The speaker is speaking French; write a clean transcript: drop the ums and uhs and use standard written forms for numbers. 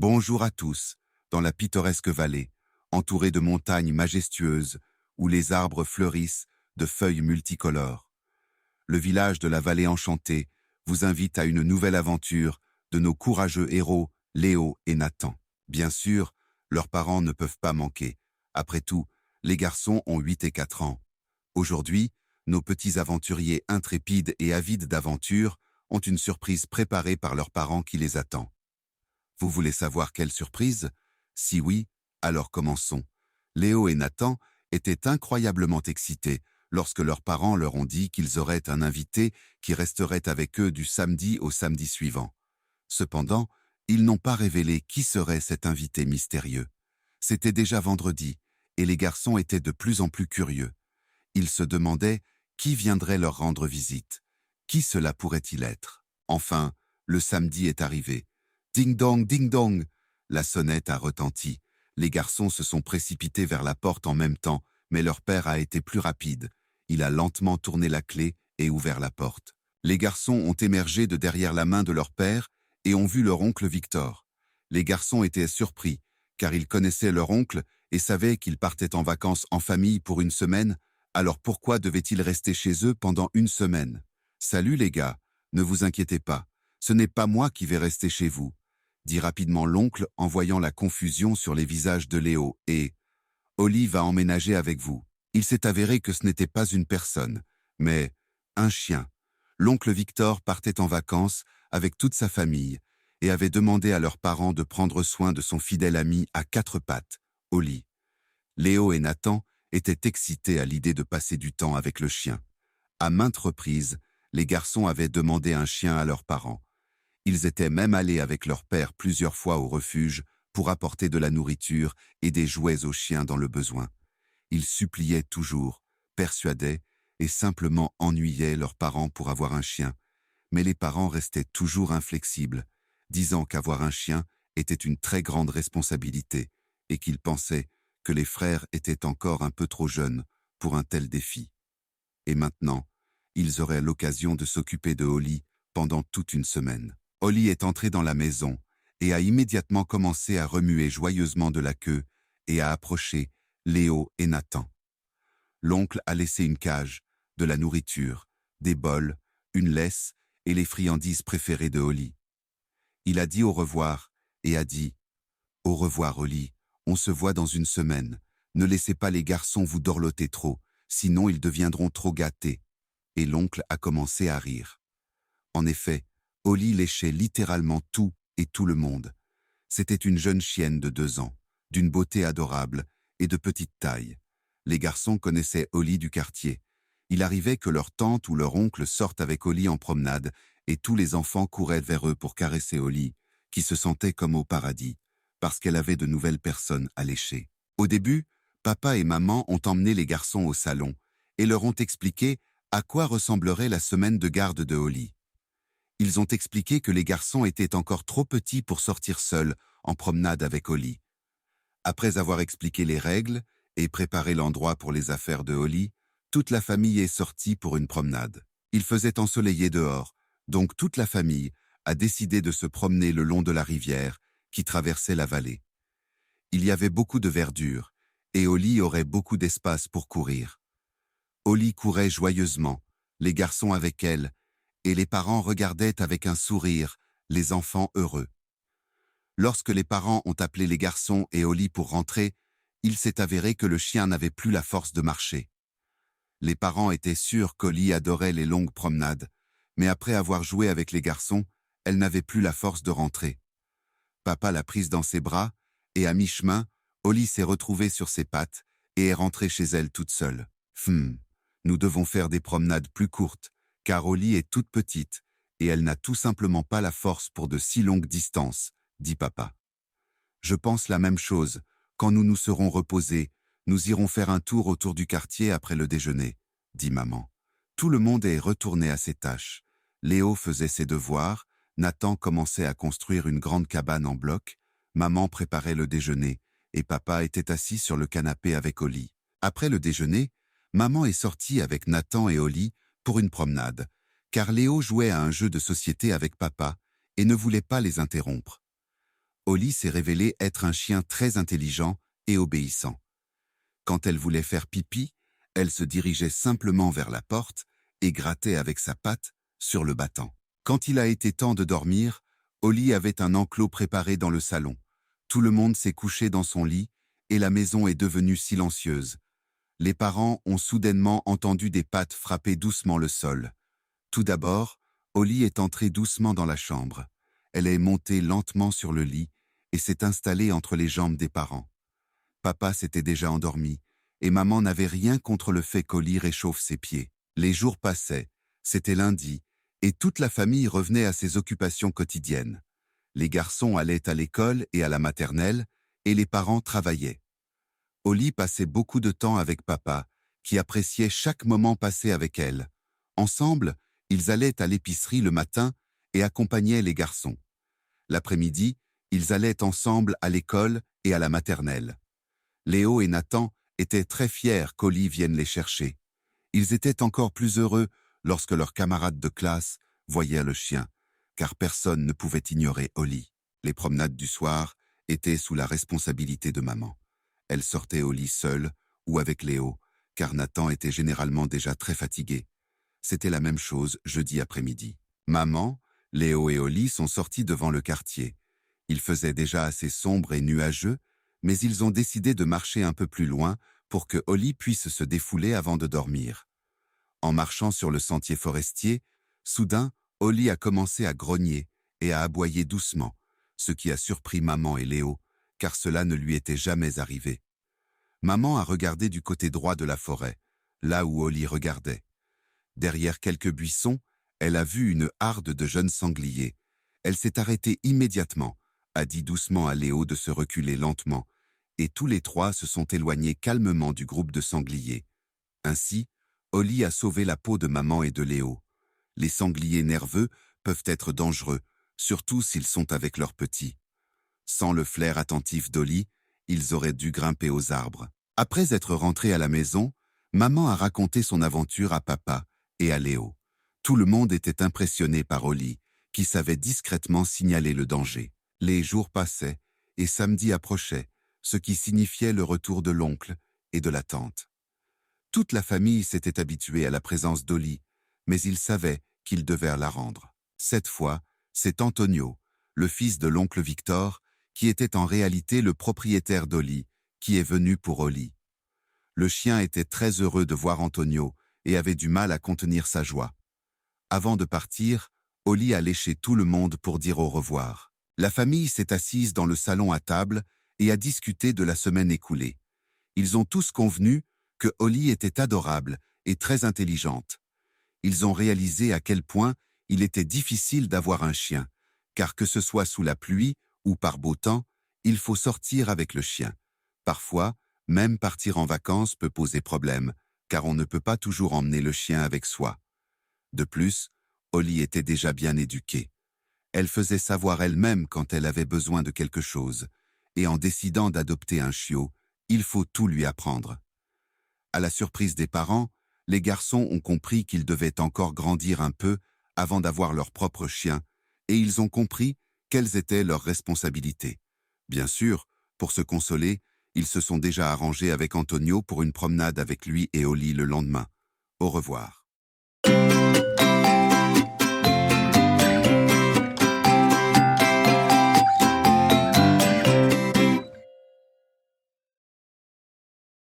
Bonjour à tous, dans la pittoresque vallée, entourée de montagnes majestueuses, où les arbres fleurissent de feuilles multicolores. Le village de la vallée enchantée vous invite à une nouvelle aventure de nos courageux héros, Léo et Nathan. Bien sûr, leurs parents ne peuvent pas manquer. Après tout, les garçons ont 8 et 4 ans. Aujourd'hui, nos petits aventuriers intrépides et avides d'aventure ont une surprise préparée par leurs parents qui les attend. Vous voulez savoir quelle surprise? Si oui, alors commençons. Léo et Nathan étaient incroyablement excités lorsque leurs parents leur ont dit qu'ils auraient un invité qui resterait avec eux du samedi au samedi suivant. Cependant, ils n'ont pas révélé qui serait cet invité mystérieux. C'était déjà vendredi, et les garçons étaient de plus en plus curieux. Ils se demandaient qui viendrait leur rendre visite. Qui cela pourrait-il être? Enfin, le samedi est arrivé. Ding dong, ding dong! La sonnette a retenti. Les garçons se sont précipités vers la porte en même temps, mais leur père a été plus rapide. Il a lentement tourné la clé et ouvert la porte. Les garçons ont émergé de derrière la main de leur père et ont vu leur oncle Victor. Les garçons étaient surpris, car ils connaissaient leur oncle et savaient qu'il partait en vacances en famille pour une semaine. Alors pourquoi devait-il rester chez eux pendant une semaine? Salut les gars, ne vous inquiétez pas, ce n'est pas moi qui vais rester chez vous, dit rapidement l'oncle en voyant la confusion sur les visages de Léo et Oli va emménager avec vous. Il s'est avéré que ce n'était pas une personne, mais un chien. L'oncle Victor partait en vacances avec toute sa famille et avait demandé à leurs parents de prendre soin de son fidèle ami à 4 pattes, Oli. Léo et Nathan étaient excités à l'idée de passer du temps avec le chien. À maintes reprises, les garçons avaient demandé un chien à leurs parents. Ils étaient même allés avec leur père plusieurs fois au refuge pour apporter de la nourriture et des jouets aux chiens dans le besoin. Ils suppliaient toujours, persuadaient et simplement ennuyaient leurs parents pour avoir un chien. Mais les parents restaient toujours inflexibles, disant qu'avoir un chien était une très grande responsabilité et qu'ils pensaient que les frères étaient encore un peu trop jeunes pour un tel défi. Et maintenant, ils auraient l'occasion de s'occuper de Oli pendant toute une semaine. Oli est entré dans la maison et a immédiatement commencé à remuer joyeusement de la queue et à approcher Léo et Nathan. L'oncle a laissé une cage, de la nourriture, des bols, une laisse et les friandises préférées de Oli. Il a dit au revoir et a dit « Au revoir Oli, on se voit dans une semaine. Ne laissez pas les garçons vous dorloter trop, sinon ils deviendront trop gâtés. » Et l'oncle a commencé à rire. En effet, Oli léchait littéralement tout et tout le monde. C'était une jeune chienne de 2 ans, d'une beauté adorable et de petite taille. Les garçons connaissaient Oli du quartier. Il arrivait que leur tante ou leur oncle sortent avec Oli en promenade et tous les enfants couraient vers eux pour caresser Oli, qui se sentait comme au paradis, parce qu'elle avait de nouvelles personnes à lécher. Au début, papa et maman ont emmené les garçons au salon et leur ont expliqué à quoi ressemblerait la semaine de garde de Oli. Ils ont expliqué que les garçons étaient encore trop petits pour sortir seuls en promenade avec Oli. Après avoir expliqué les règles et préparé l'endroit pour les affaires de Oli, toute la famille est sortie pour une promenade. Il faisait ensoleillé dehors, donc toute la famille a décidé de se promener le long de la rivière qui traversait la vallée. Il y avait beaucoup de verdure, et Oli aurait beaucoup d'espace pour courir. Oli courait joyeusement, les garçons avec elle, et les parents regardaient avec un sourire, les enfants heureux. Lorsque les parents ont appelé les garçons et Oli pour rentrer, il s'est avéré que le chien n'avait plus la force de marcher. Les parents étaient sûrs qu'Oli adorait les longues promenades, mais après avoir joué avec les garçons, elle n'avait plus la force de rentrer. Papa l'a prise dans ses bras, et à mi-chemin, Oli s'est retrouvée sur ses pattes et est rentrée chez elle toute seule. Nous devons faire des promenades plus courtes, car Oli est toute petite, et elle n'a tout simplement pas la force pour de si longues distances, dit papa. Je pense la même chose. Quand nous nous serons reposés, nous irons faire un tour autour du quartier après le déjeuner, dit maman. Tout le monde est retourné à ses tâches. Léo faisait ses devoirs, Nathan commençait à construire une grande cabane en bloc, maman préparait le déjeuner, et papa était assis sur le canapé avec Oli. Après le déjeuner, maman est sortie avec Nathan et Oli pour une promenade, car Léo jouait à un jeu de société avec papa et ne voulait pas les interrompre. Oli s'est révélé être un chien très intelligent et obéissant. Quand elle voulait faire pipi, elle se dirigeait simplement vers la porte et grattait avec sa patte sur le battant. Quand il a été temps de dormir, Oli avait un enclos préparé dans le salon. Tout le monde s'est couché dans son lit et la maison est devenue silencieuse. Les parents ont soudainement entendu des pattes frapper doucement le sol. Tout d'abord, Oli est entrée doucement dans la chambre. Elle est montée lentement sur le lit et s'est installée entre les jambes des parents. Papa s'était déjà endormi et maman n'avait rien contre le fait qu'Oli réchauffe ses pieds. Les jours passaient, c'était lundi, et toute la famille revenait à ses occupations quotidiennes. Les garçons allaient à l'école et à la maternelle, et les parents travaillaient. Oli passait beaucoup de temps avec papa, qui appréciait chaque moment passé avec elle. Ensemble, ils allaient à l'épicerie le matin et accompagnaient les garçons. L'après-midi, ils allaient ensemble à l'école et à la maternelle. Léo et Nathan étaient très fiers qu'Oli vienne les chercher. Ils étaient encore plus heureux lorsque leurs camarades de classe voyaient le chien, car personne ne pouvait ignorer Oli. Les promenades du soir étaient sous la responsabilité de maman. Elle sortait au lit seule ou avec Léo, car Nathan était généralement déjà très fatigué. C'était la même chose jeudi après-midi. Maman, Léo et Oli sont sortis devant le quartier. Il faisait déjà assez sombre et nuageux, mais ils ont décidé de marcher un peu plus loin pour que Oli puisse se défouler avant de dormir. En marchant sur le sentier forestier, soudain, Oli a commencé à grogner et à aboyer doucement, ce qui a surpris maman et Léo, car cela ne lui était jamais arrivé. Maman a regardé du côté droit de la forêt, là où Oli regardait. Derrière quelques buissons, elle a vu une harde de jeunes sangliers. Elle s'est arrêtée immédiatement, a dit doucement à Léo de se reculer lentement, et tous les trois se sont éloignés calmement du groupe de sangliers. Ainsi, Oli a sauvé la peau de maman et de Léo. Les sangliers nerveux peuvent être dangereux, surtout s'ils sont avec leurs petits. Sans le flair attentif d'Oli, ils auraient dû grimper aux arbres. Après être rentrés à la maison, maman a raconté son aventure à papa et à Léo. Tout le monde était impressionné par Oli, qui savait discrètement signaler le danger. Les jours passaient, et samedi approchait, ce qui signifiait le retour de l'oncle et de la tante. Toute la famille s'était habituée à la présence d'Oli, mais ils savaient qu'ils devaient la rendre. Cette fois, c'est Antonio, le fils de l'oncle Victor, qui était en réalité le propriétaire d'Oli, qui est venu pour Oli. Le chien était très heureux de voir Antonio et avait du mal à contenir sa joie. Avant de partir, Oli a léché tout le monde pour dire au revoir. La famille s'est assise dans le salon à table et a discuté de la semaine écoulée. Ils ont tous convenu que Oli était adorable et très intelligente. Ils ont réalisé à quel point il était difficile d'avoir un chien, car que ce soit sous la pluie ou par beau temps, il faut sortir avec le chien. Parfois, même partir en vacances peut poser problème, car on ne peut pas toujours emmener le chien avec soi. De plus, Oli était déjà bien éduquée. Elle faisait savoir elle-même quand elle avait besoin de quelque chose, et en décidant d'adopter un chiot, il faut tout lui apprendre. À la surprise des parents, les garçons ont compris qu'ils devaient encore grandir un peu avant d'avoir leur propre chien, et ils ont compris quelles étaient leurs responsabilités. Bien sûr, pour se consoler, ils se sont déjà arrangés avec Antonio pour une promenade avec lui et Oli le lendemain. Au revoir.